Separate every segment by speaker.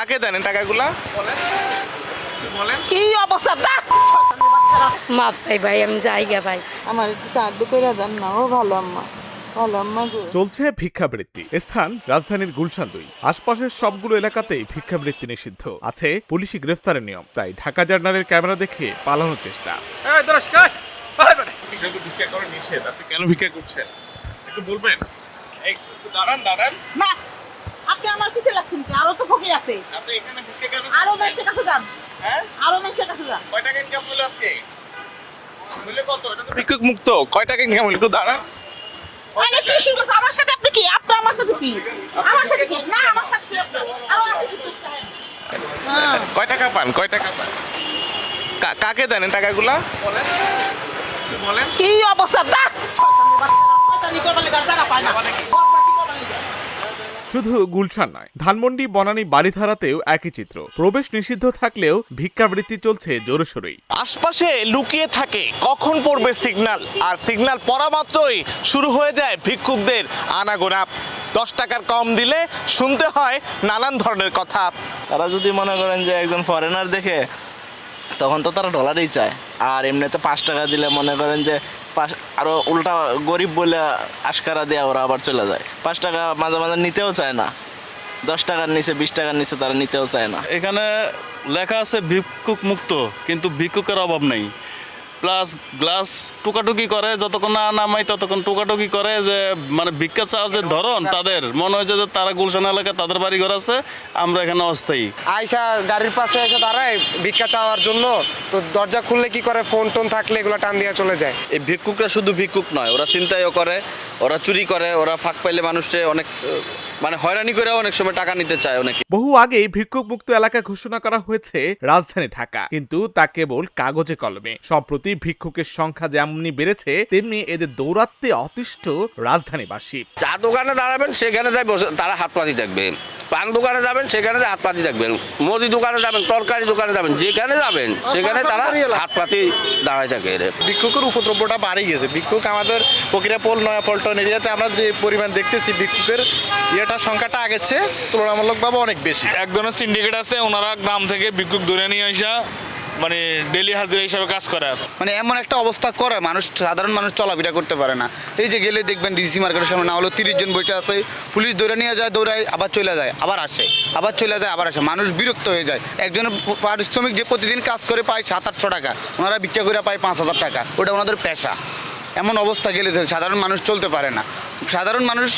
Speaker 1: কাকে দেন এই টাকাগুলা বলেন বলেন।
Speaker 2: কি অবস্থা
Speaker 3: মাফ চাই ভাই, আমি যাই গা ভাই।
Speaker 2: আমার একটু সাহায্য করে দেন না। ও ভালো আম্মা, ভালো আম্মা গো।
Speaker 4: চলছে ভিক্ষাবৃত্তি। স্থান রাজধানীর গুলশান 2। আশপাশের সবগুলো এলাকাতেই ভিক্ষাবৃত্তি নিষিদ্ধ। আছে পুলিশি গ্রেফতারের নিয়ম। তাই ঢাকা জার্নালের ক্যামেরা দেখে পালানোর চেষ্টা।
Speaker 1: ভিক্ষা করা নিষেধ, আপনি কেন ভিক্ষা করছেন একটু বলবেন? একটু দাঁড়ান দাঁড়ান।
Speaker 2: না, আপনি আমার পিছে লাগছেন কি? আরো তো ফকির আছে।
Speaker 1: আপনি এখানে ভিক্ষা কেন?
Speaker 2: আরো মানুষের কাছে যান।
Speaker 1: হ্যাঁ,
Speaker 2: আরো মানুষের কাছে যান।
Speaker 1: কয় টাকা ইনকাম হলো আজকে? হলো কত? এটা তো ভিক্ষুক মুক্ত। কয় টাকা ইনকাম হলো? একটু দাঁড়ান।
Speaker 2: মানে কি শুরু করছে? আমার সাথে আপনি কি? আপনি আমার সাথে কি? আমার সাথে কি? না, আমার সাথে কি আপনার? আমার সাথে কি করতে হয়? হ্যাঁ।
Speaker 1: কয় টাকা পান? কয় টাকা পান? কাকে দেন এই টাকাগুলা বলেন বলেন।
Speaker 2: কি অবস্থা শয়তানের বাচ্চারা শয়তানি করবার লাগা জায়গা পায় না। বদমাশি করবার লাগা।
Speaker 4: শুধু গুলশান নয়, ধানমন্ডি, বনানী, বারিধারাতেও একই চিত্র। প্রবেশ নিষিদ্ধ থাকলেও ভিক্ষাবৃত্তি চলছে জোরে সোরেই।
Speaker 1: আশপাশে লুকিয়ে থাকে কখন পড়বে সিগন্যাল, আর সিগন্যাল পড়া মাত্রই শুরু হয়ে যায় ভিক্ষুকদের আনাগোনা। 10 টাকার কম দিলে শুনতে হয় নানান ধরনের কথা।
Speaker 5: তারা যদি মনে করেন যে একজন ফরেনার দেখে, তখন তো তারা ডলারই চায়। আর এমনিতে 5 টাকা দিলে মনে করেন যে আরো উল্টা গরিব বলে আশকারা দিয়ে ওরা আবার চলে যায়। 5 টাকা মাঝে মাঝে নিতেও চায় না, 10 টাকার নিচে 20 টাকার নিচে তারা নিতেও চায় না।
Speaker 6: এখানে লেখা আছে ভিক্ষুক মুক্ত, কিন্তু ভিক্ষুকের অভাব নেই। প্লাস গ্লাস টুকাটুকি করে, যতক্ষণ না নামাই ততক্ষণ টুকাটুকি করে, যে মানে ভিক্ষা চাওয়ার যে ধরন, তাদের মনে হয় যে তারা গুলশান এলাকায় তাদের বাড়ি ঘর আছে, আমরা এখানে অস্থায়ী।
Speaker 7: আয়সা গাড়ির পাশে এসে দাঁড়ায় ভিক্ষা চাওয়ার জন্য, তো দরজা খুললে কি করে, ফোন টোন থাকলে এগুলো টান দিয়ে চলে যায়।
Speaker 8: এই ভিক্ষুকরা শুধু ভিক্ষুক নয়, ওরা ছিনতাইও করে, ওরা চুরি করে, ওরা ফাঁক পাইলে মানুষকে অনেক মানে হয়রানি করে অনেক সময় টাকা নিতে চায় অনেকে।
Speaker 4: বহু আগেই ভিক্ষুক মুক্ত এলাকা ঘোষণা করা হয়েছে রাজধানী ঢাকা, কিন্তু তা কেবল কাগজে কলমে। সম্প্রতি ভিক্ষুকের সংখ্যা যেমনি বেড়েছে, তেমনি এদের দৌরাত্মে অতিষ্ঠ রাজধানীবাসী।
Speaker 8: চা দোকানে দাঁড়াবেন সেখানে যাই বসে তারা হাত পাতি দেখবেন, পান দোকানে যাবেন সেখানে হাত পাতি দেখবেন, মুদি দোকানে যাবেন, তরকারি দোকানে যাবেন, যেখানে যাবেন সেখানে তারা হাত পাতি দাঁড়ায় থাকে।
Speaker 7: ভিক্ষুকের উপদ্রবটা বাড়ে গেছে। ভিক্ষুক আমাদের ফকিরাপোল, নয়াপল্টন এরিয়াতে আমরা যে পরিমাণ দেখতেছি, ভিক্ষুকের সংখ্যাটা আগের চেয়ে তুলনামূলকভাবে অনেক বেশি।
Speaker 6: এক ধরনের সিন্ডিকেট আছে, ওনারা গ্রাম থেকে ভিক্ষুক ধরে নিয়ে আসা, মানে ডেলি হাজিরা হিসাবে কাজ করে।
Speaker 9: মানে এমন একটা অবস্থা করে মানুষ, সাধারণ মানুষ চলাফেরা করতে পারে না। এই যে গেলে দেখবেন ডিসি মার্কেটের সামনে না হলো 30 জন বসে আছে, পুলিশ ধরে নিয়ে যায়, দৌড়ায়, আবার চলে যায়, আবার আসে, আবার চলে যায়, আবার আসে। মানুষ বিরক্ত হয়ে যায়। একজনের পারিশ্রমিক যে প্রতিদিন কাজ করে পায় 700-800 টাকা, ওনারা ভিক্ষা করে পায় 5000 টাকা, ওটা ওনাদের পেশা। এমন অবস্থা গেলে সাধারণ মানুষ চলতে পারে না। সাধারণ মানুষ,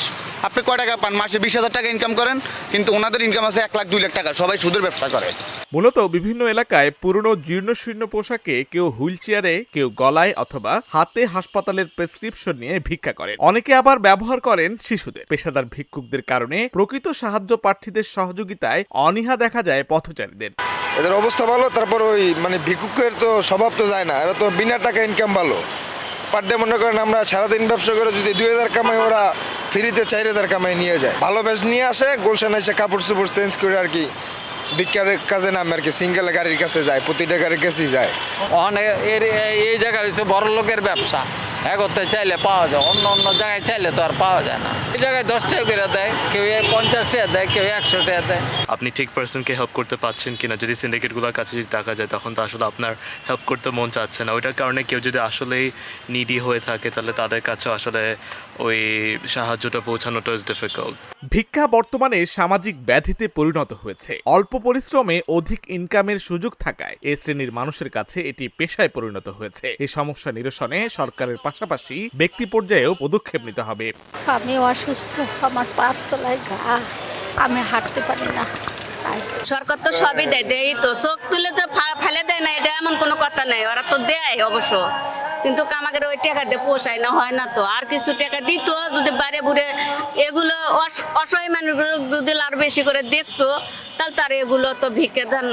Speaker 9: আপনি কয় টাকা পান? মাসে 20,000 টাকা ইনকাম করেন, কিন্তু ওনাদের ইনকাম আছে 1 লাখ 2 লাখ টাকা। সবাই সুদের ব্যবসা করে।
Speaker 4: মূলত বিভিন্ন এলাকায় পুরনো জীর্ণশীর্ণ পোশাকে, কেউ হুইল চেয়ারে, কেউ গলায় অথবা হাতে হাসপাতালের প্রেসক্রিপশন নিয়ে ভিক্ষা করেন। অনেকে আবার ব্যবহার করেন শিশুদের। পেশাদার ভিক্ষুকদের কারণে প্রকৃত সাহায্য প্রার্থীদের সহযোগিতায় অনীহা দেখা যায় পথচারীদের।
Speaker 7: এদের অবস্থা ভালো, তারপর ওই মানে ভিক্ষুকের তো স্বভাব তো যায় না, এরা তো বিনা টাকা ইনকাম ভালো। পার ডে মনে করেন আমরা সারাদিন ব্যবসা করে যদি 2000 কামাই, ওরা ফ্রিতে 4000 কামাই নিয়ে যায়। ভালো বেশ নিয়ে আসে, গুলশানে এসে কাপড় চোপড় চেঞ্জ করে আর কি ভিক্ষার কাজে নামে আর কি। সিঙ্গেল গাড়ির কাছে যায়, প্রতিটা গাড়ির কাছেই যায়।
Speaker 10: এই জায়গা হচ্ছে বড় লোকের ব্যবসা। করতে চাইলে পাওয়া যায়, অন্য অন্য জায়গায় চাইলে তো আর পাওয়া যায় না। এই জায়গায় 10 টাকা করে দেয়, কেউ 50 টাকা দেয়, কেউ 100 টাকা দেয়।
Speaker 11: আপনি ঠিক পার্সনকে হেল্প করতে পারছেন কিনা, যদি সিন্ডিকেটগুলোর কাছে যদি টাকা যায়, তখন তো আসলে আপনার হেল্প করতে মন চাচ্ছে না। ওইটার কারণে কেউ যদি আসলেই নিডি হয়ে থাকে, তাহলে তাদের কাছে আসলে ওই সাহায্যটা পৌঁছানোটা ইজ ডিফিকাল্ট।
Speaker 4: ভিক্ষা বর্তমানে সামাজিক ব্যাধিতে পরিণত হয়েছে। অল্প পরিশ্রমে অধিক ইনকামের সুযোগ থাকায় এ শ্রেণীর মানুষের কাছে এটি পেশায় পরিণত হয়েছে। এই সমস্যা নিরসনে সরকারের পাশাপাশি ব্যক্তি পর্যায়েও পদক্ষেপ নিতে হবে।
Speaker 3: আমি অসুস্থ, আমার পায়ের তলায় ঘা, আমি হাঁটতে পারি না।
Speaker 12: সরকার তো সবই দেয়, দেয় তো, চোখ তুলে যে ফেলে দেয় না, এটা এমন কোনো কথা নেই। ওরা তো দেয় অবশ্য, কিন্তু আমাদের ওই টাকা দিয়ে পোষায় না, হয় না তো। আর কিছু টাকা দিত যদি বাড়ে বুড়ে এগুলো অসহায় মানুষগুলো যদি আরো বেশি করে দেখতো, তাহলে তার এগুলো তো ভিক্ষা ধান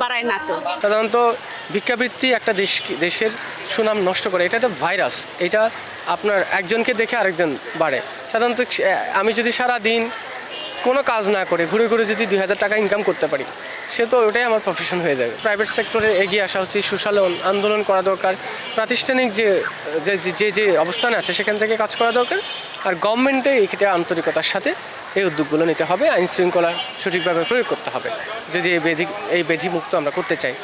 Speaker 12: বাড়ায় না তো।
Speaker 10: সাধারণত ভিক্ষাবৃত্তি একটা দেশের সুনাম নষ্ট করে। এটা একটা ভাইরাস। এটা আপনার একজনকে দেখে আরেকজন বাড়ে। সাধারণত আমি যদি সারা দিন কোনো কাজ না করে ঘুরে ঘুরে যদি 2000 টাকা ইনকাম করতে পারি, সে তো ওটাই আমার প্রফেশন হয়ে যাবে। প্রাইভেট সেক্টরে এগিয়ে আসা হচ্ছে, সোশ্যাল আন্দোলন করা দরকার, প্রাতিষ্ঠানিক যে অবস্থানে আছে সেখান থেকে কাজ করা দরকার। আর গভর্নমেন্টে এটা আন্তরিকতার সাথে এই উদ্যোগগুলো নিতে হবে, আইন শৃঙ্খলা সঠিকভাবে প্রয়োগ করতে হবে যদি এই ব্যাধিমুক্ত আমরা করতে চাই।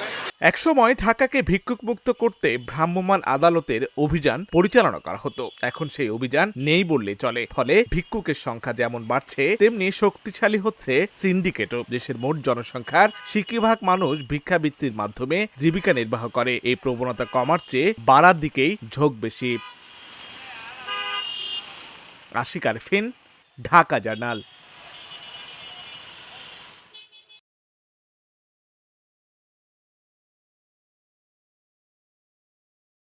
Speaker 4: একসময় ঢাকাকে ভিক্ষুক মুক্ত করতে ভ্রাম্যমাণ আদালতের অভিযান পরিচালনা করা হতো। এখন সেই অভিযান নেই বললে চলে। ফলে ভিক্ষুকের সংখ্যা যেমন বাড়ছে তেমনি শক্তিশালী হচ্ছে সিন্ডিকেটও। দেশের মোট জনসংখ্যার 60% মানুষ ভিক্ষাবৃত্তির মাধ্যমে জীবিকা নির্বাহ করে। এই প্রবণতা কমার চেয়ে বাড়ার দিকেই ঝোঁক বেশি। আশিক আরফিন, ঢাকা জার্নাল।